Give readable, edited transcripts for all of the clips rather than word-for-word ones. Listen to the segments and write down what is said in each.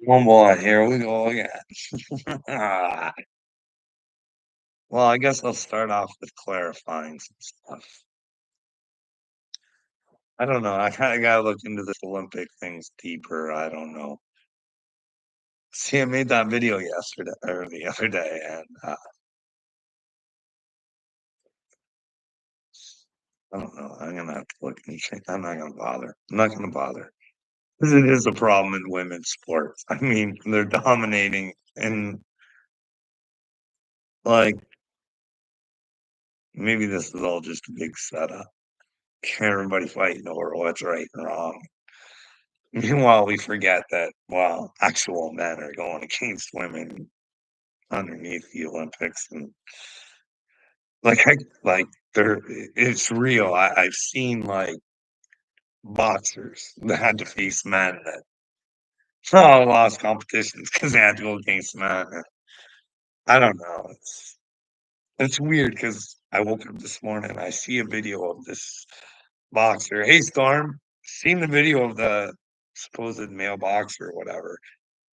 Oh boy, here we go again. Well, I guess I'll start off with clarifying some stuff. I don't know. I kind of gotta look into this Olympic things deeper. I don't know. See, I made that video yesterday or the other day, and I don't know. I'm gonna have to look and check. I'm not gonna bother. I'm not gonna bother. 'Cause it is a problem in women's sports. I mean, they're dominating, and like maybe this is all just a big setup. Everybody fighting over what's right and wrong. Meanwhile, we forget that, well, actual men are going against women underneath the Olympics, and, like, it's real. I've seen, like, boxers that had to face men that, lost competitions because they had to go against men, and I don't know, it's weird because I woke up this morning, I see a video of this boxer. "Hey, Storm, seen the video of the supposed male boxer or whatever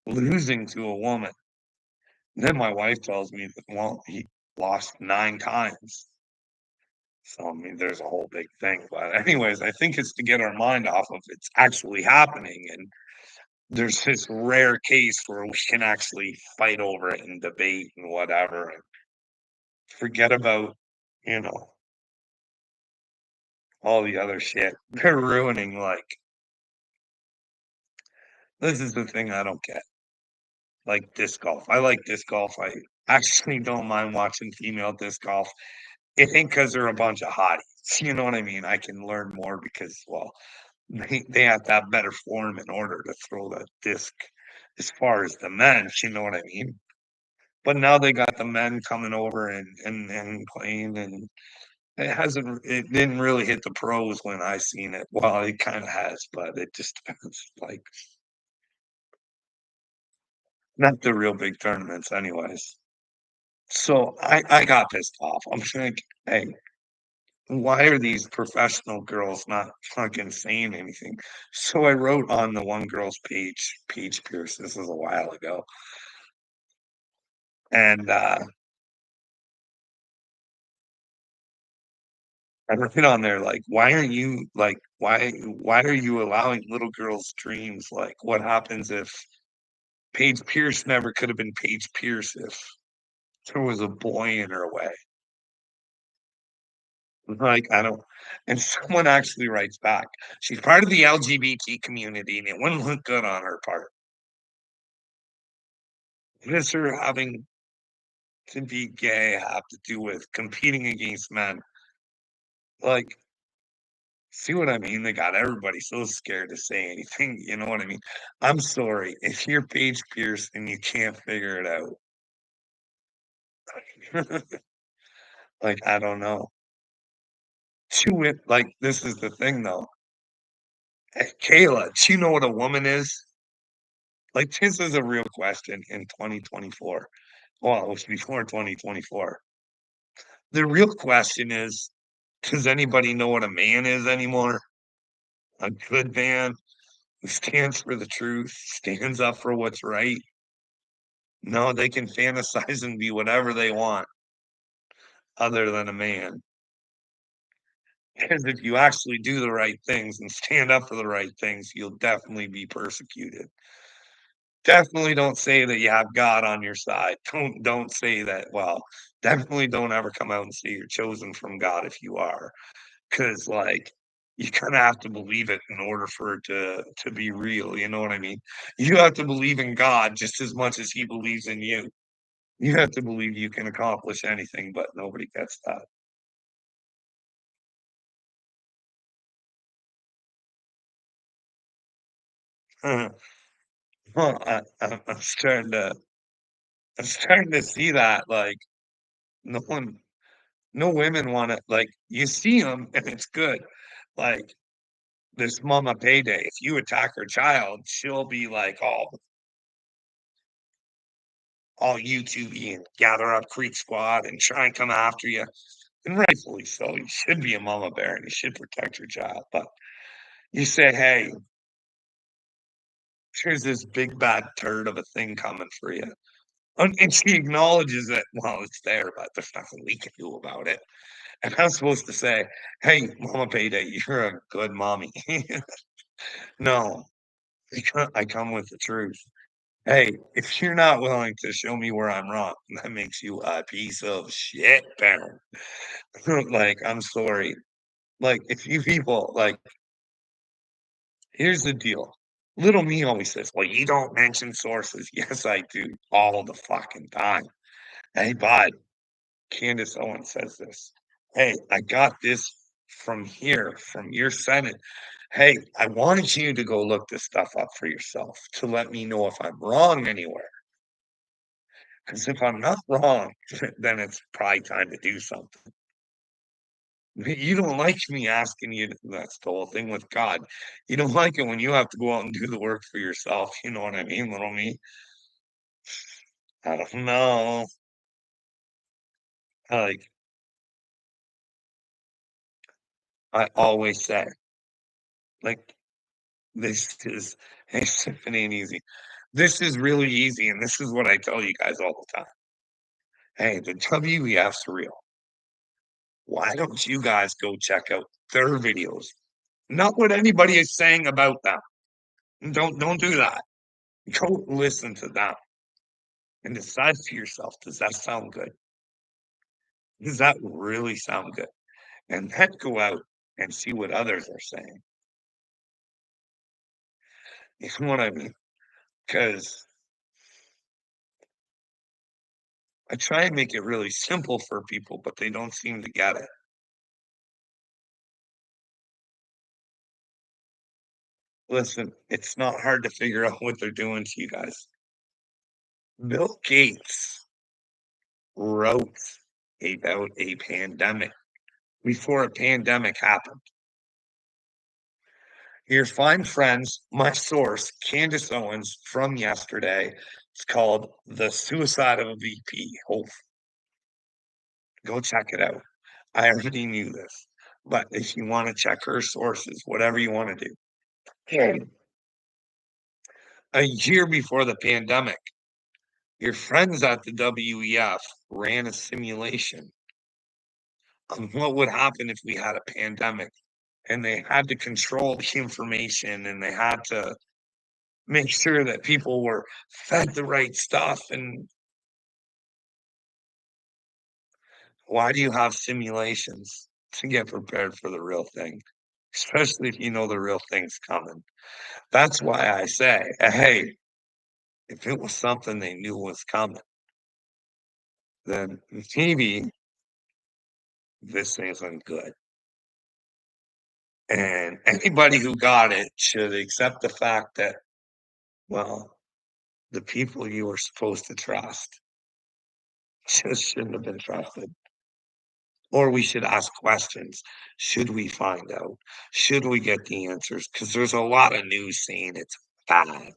losing to a woman." Then my wife tells me that, well, he lost 9 times. So, I mean, there's a whole big thing, but anyways, I think it's to get our mind off of it's actually happening, and there's this rare case where we can actually fight over it and debate and whatever, and forget about, you know, all the other shit. They're ruining, like this is the thing I don't get, like disc golf. I like disc golf. I actually don't mind watching female disc golf. I think because 'cause they're a bunch of hotties, you know what I mean? I can learn more because, well, they have to have better form in order to throw that disc as far as the men, you know what I mean? But now they got the men coming over and playing, and it didn't really hit the pros when I seen it. Well, it kinda has, but it just depends, like, not the real big tournaments anyways. So I got pissed off. I'm like, "Hey, why are these professional girls not fucking saying anything?" So I wrote on the one girl's page, Paige Pierce, this is a while ago, and, I wrote on there, like, "Why aren't you like, why are you allowing little girls' dreams? Like, what happens if Paige Pierce never could have been Paige Pierce if there was a boy in her way?" Like, I don't and someone actually writes back, "She's part of the LGBT community, and it wouldn't look good on her part." What does her having to be gay have to do with competing against men? Like, see what I mean? They got everybody so scared to say anything, you know what I mean? I'm sorry, if you're Paige Pierce and you can't figure it out, like, I don't know. To it like, this is the thing though. Kayla, do you know what a woman is? Like, this is a real question in 2024. Well, it was before 2024. The real question is, does anybody know what a man is anymore? A good man who stands for the truth, stands up for what's right. No, they can fantasize and be whatever they want other than a man. Because if you actually do the right things and stand up for the right things, you'll definitely be persecuted. Definitely don't say that you have God on your side. Don't say that. Well, definitely don't ever come out and say you're chosen from God if you are. 'Cause, like, you kinda have to believe it in order for it to be real, you know what I mean? You have to believe in God just as much as he believes in you. You have to believe you can accomplish anything, but nobody gets that. Well, I'm starting to see that, like, no one no women wanna like, you see them and it's good. Like, this mama payday, if you attack her child, she'll be like all YouTubey and gather up Creek Squad and try and come after you. And rightfully so. You should be a mama bear and you should protect your child. But you say, hey, There's this big bad turd of a thing coming for you. And she acknowledges it. Well, it's there, but there's nothing we can do about it. And I'm supposed to say, "Hey, Mama Payday, you're a good mommy." No, I come with the truth. Hey, if you're not willing to show me where I'm wrong, that makes you a piece of shit parent. Like, I'm sorry. Like, if you people like, here's the deal. Little me always says, "Well, you don't mention sources." Yes, I do all the fucking time. Hey, bud, Candace Owens says this. Hey, I got this from here, from your Senate. Hey, I wanted you to go look this stuff up for yourself to let me know if I'm wrong anywhere. Because if I'm not wrong, then it's probably time to do something. You don't like me asking you that's the whole thing with God. You don't like it when you have to go out and do the work for yourself, you know what I mean, little me? I don't know. Like, I always say, like, this is hey, if it ain't easy. This is really easy, and this is what I tell you guys all the time. Hey, the WEF's real. Why don't you guys go check out their videos? Not what anybody is saying about them. Don't do that. Go listen to them and decide for yourself, does that sound good? Does that really sound good? And then go out and see what others are saying. You know what I mean? Because I try and make it really simple for people, but they don't seem to get it. Listen, it's not hard to figure out what they're doing to you guys. Bill Gates wrote about a pandemic before a pandemic happened. Your fine friends, my source, Candace Owens from yesterday. It's called The Suicide of a VP. Oh, go check it out. I already knew this, but if you want to check her sources, whatever you want to do. Okay. A year before the pandemic, your friends at the WEF ran a simulation on what would happen if we had a pandemic. And they had to control the information and they had to make sure that people were fed the right stuff. And why do you have simulations? To get prepared for the real thing, especially if you know the real thing's coming. That's why I say, hey, if it was something they knew was coming, then maybe this isn't good. And anybody who got it should accept the fact that, well, the people you were supposed to trust just shouldn't have been trusted. Or we should ask questions. Should we find out? Should we get the answers? Because there's a lot of news saying it's bad.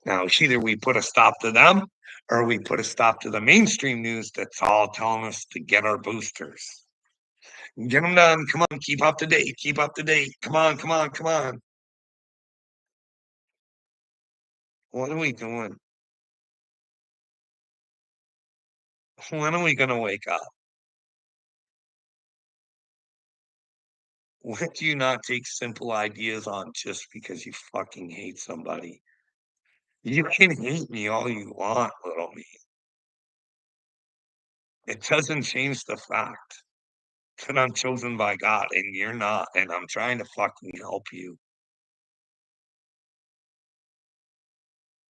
Now, either we put a stop to them or we put a stop to the mainstream news that's all telling us to get our boosters. Get them done. Come on, keep up to date. Keep up to date. Come on, come on, come on. What are we doing? When are we going to wake up? When do you not take simple ideas on just because you fucking hate somebody? You can hate me all you want, little me. It doesn't change the fact that I'm chosen by God and you're not, and I'm trying to fucking help you.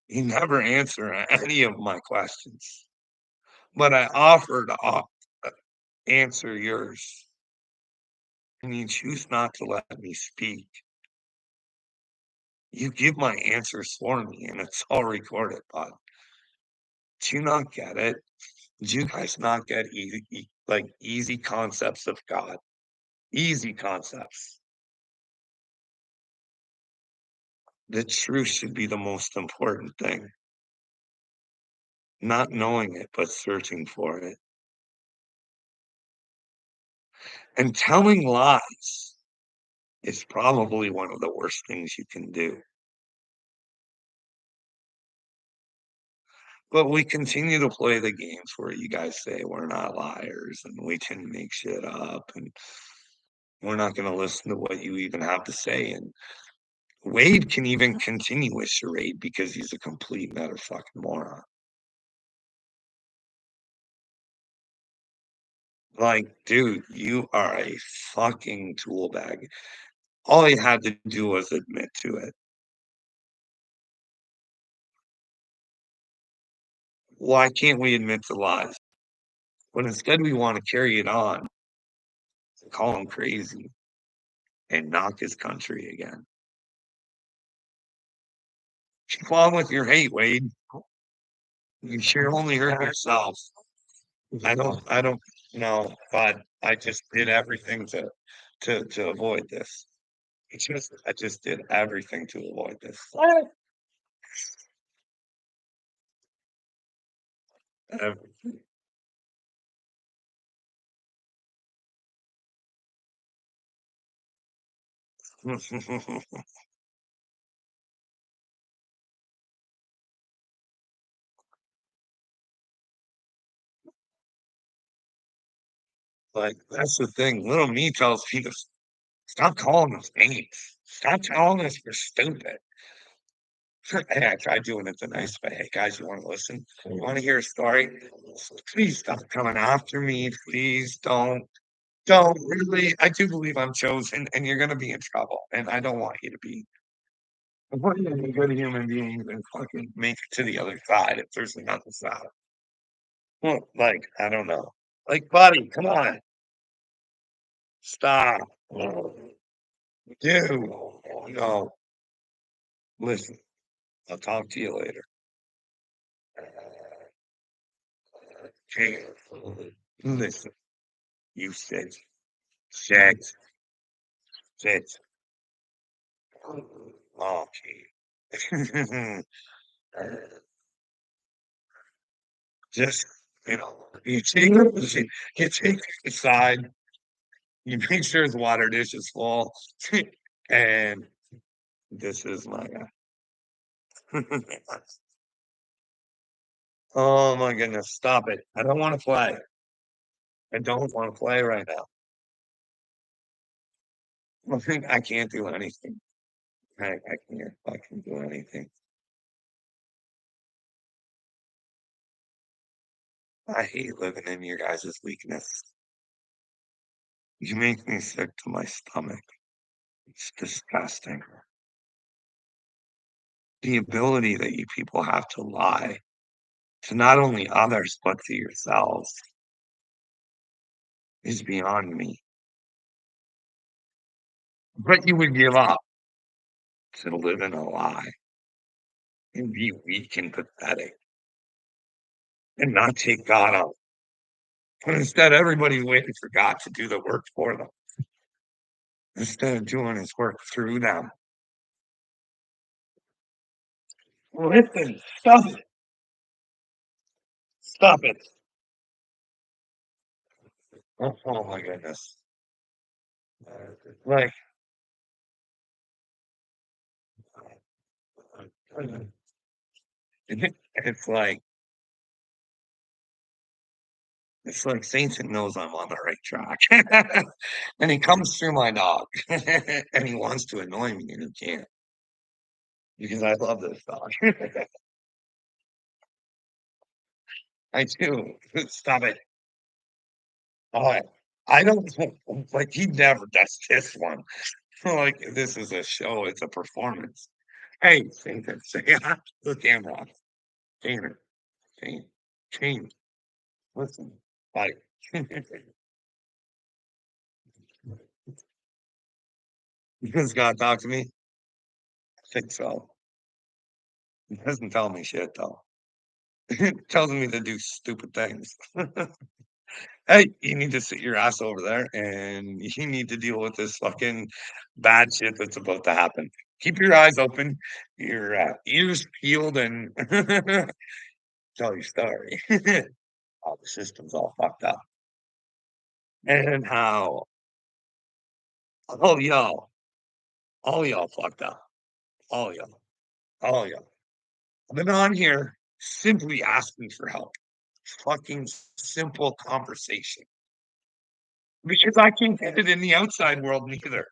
You never answer any of my questions, but I offer to answer yours, and you choose not to let me speak. You give my answers for me, and it's all recorded, but do you not get it? Do you guys not get like easy concepts of God? Easy concepts. The truth should be the most important thing. Not knowing it, but searching for it. And telling lies is probably one of the worst things you can do. But we continue to play the games where you guys say we're not liars and we didn't make shit up and we're not gonna listen to what you even have to say, and Wade can even continue with charade because he's a complete and utter fucking moron. Like, dude, you are a fucking tool bag. All he had to do was admit to it. Why can't we admit to lies? But instead we wanna carry it on, call him crazy, and knock his country again. Keep on with your hate, Wade. You sure only hurt yourself. I don't know, but I just did everything to avoid this. I just did everything to avoid this. Everything. Like, that's the thing. Little me tells me to stop calling us names. Stop telling us we're stupid. Hey, I tried doing it the nice way. Hey, guys, you want to listen? You want to hear a story? Please stop coming after me. Please don't really. I do believe I'm chosen, and you're gonna be in trouble, and I don't want you to be. I want you to be good human beings and fucking make it to the other side if there's another side. Well, like, I don't know. Like, buddy, come on, stop. Dude, no, listen. I'll talk to you later. Okay, listen. You sit, sit. Okay. Just, you take you take it aside, you make sure his water dish is full, and this is my guy. Oh my goodness, stop it. I don't wanna play. I don't wanna play right now. I can't do anything. I can't fucking do anything. I hate living in your guys' weakness. You make me sick to my stomach. It's disgusting. The ability that you people have to lie to not only others, but to yourselves is beyond me. But you would give up to live in a lie and be weak and pathetic and not take God on. But instead, everybody's waiting for God to do the work for them instead of doing his work through them. Listen, stop it. Stop it. Oh my goodness. Like, it's like it's like Satan knows I'm on the right track. And he comes through my dog. And he wants to annoy me and he can't because I love this dog. I do. Stop it. Oh, I don't like he never does this one. Like this is a show, it's a performance. Hey, Satan, say hi to the camera. Shane, Shane, Shane, listen, buddy. Because God talk to me? I think so. He doesn't tell me shit though. He tells me to do stupid things. Hey, you need to sit your ass over there and you need to deal with this fucking bad shit that's about to happen. Keep your eyes open, your ears peeled, and tell your story. How the system's all fucked up. And how all y'all, all y'all fucked up. All y'all. All y'all. I've been on here. simply asking for help. Fucking simple conversation. Because I can't get it in the outside world neither,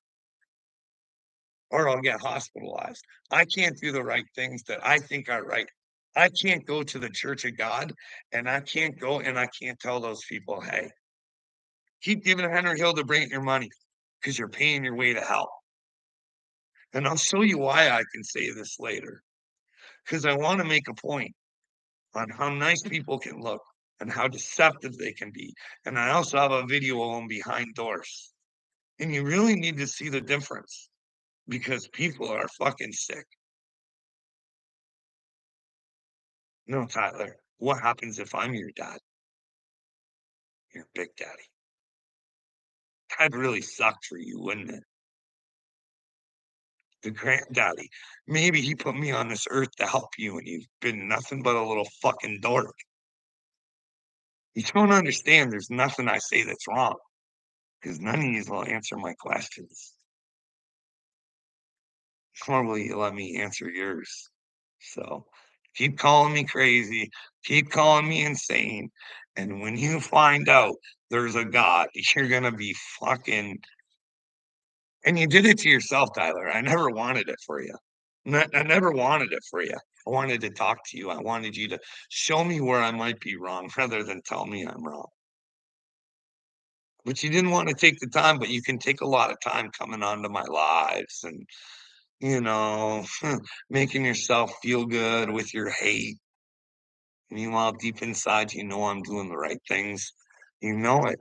or I'll get hospitalized. I can't do the right things that I think are right. I can't go to the church of God and I can't go and I can't tell those people, hey, keep giving Henry Hill to bring your money because you're paying your way to hell. And I'll show you why I can say this later because I want to make a point on how nice people can look and how deceptive they can be. And I also have a video of them behind doors. And you really need to see the difference because people are fucking sick. No, Tyler, what happens if I'm your dad? Your big daddy. That'd really suck for you, wouldn't it? The granddaddy. Maybe he put me on this earth to help you, and you've been nothing but a little fucking dork. You don't understand. There's nothing I say that's wrong because none of you will answer my questions. Nor will you let me answer yours. So keep calling me crazy, keep calling me insane. And when you find out there's a God, you're gonna be fucking and you did it to yourself, Tyler. I never wanted it for you. I never wanted it for you. I wanted to talk to you. I wanted you to show me where I might be wrong rather than tell me I'm wrong. But you didn't want to take the time, but you can take a lot of time coming onto my lives and, you know, making yourself feel good with your hate. Meanwhile, deep inside, you know I'm doing the right things. You know it.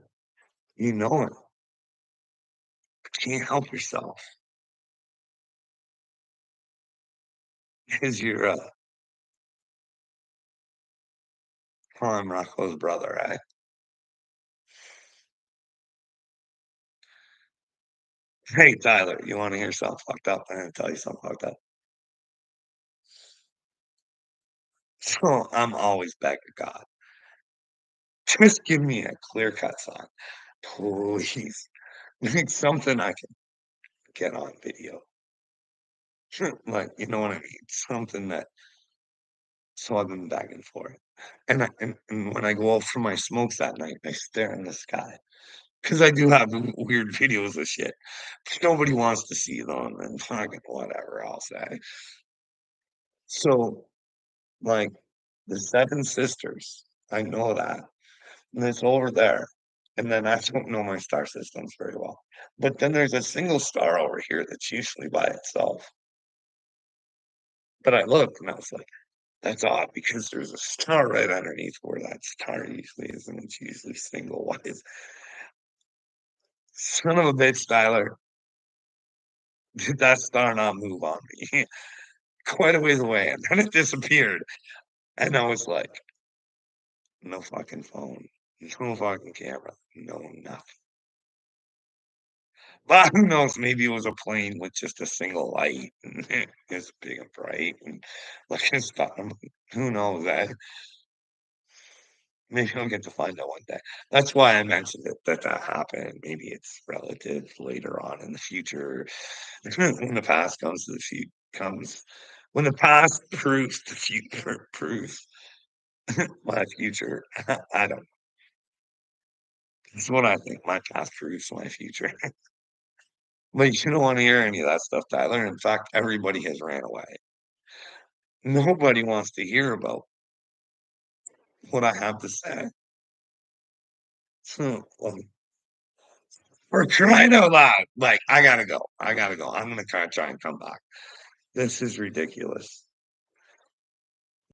You know it. But you can't help yourself because you're I'm Rocco's brother, eh? Hey, Tyler, you want to hear something fucked up? I'm gonna tell you something fucked up. So I'm always begging God, just give me a clear cut sign, please. Like something I can get on video. Like, you know what I mean? Something that so I've been begging for it. And when I go out for my smokes that night, I stare in the sky. Because I do have weird videos of shit. Nobody wants to see them and fucking whatever I'll say. So, like, the Seven Sisters, I know that. And it's over there. And then I don't know my star systems very well. But then there's a single star over here that's usually by itself. But I looked and I was like, that's odd because there's a star right underneath where that star usually is, and it's usually single. Why is son of a bitch, Tyler? Did that star not move on me? Quite a ways away, and then it disappeared. And I was like, no fucking phone, no fucking camera, no nothing. But who knows? Maybe it was a plane with just a single light, and it's big and bright, and like it's who knows that? Maybe I'll get to find out one day. That's why I mentioned it that that happened. Maybe it's relative later on in the future when the past comes to the future comes when the past proves the future proves my future. I don't. It's what I think. My past proves my future. But you don't want to hear any of that stuff, Tyler. In fact, everybody has ran away. Nobody wants to hear about what I have to say. So, we're crying out loud. Like, I gotta go. I gotta go. I'm gonna try and come back. This is ridiculous.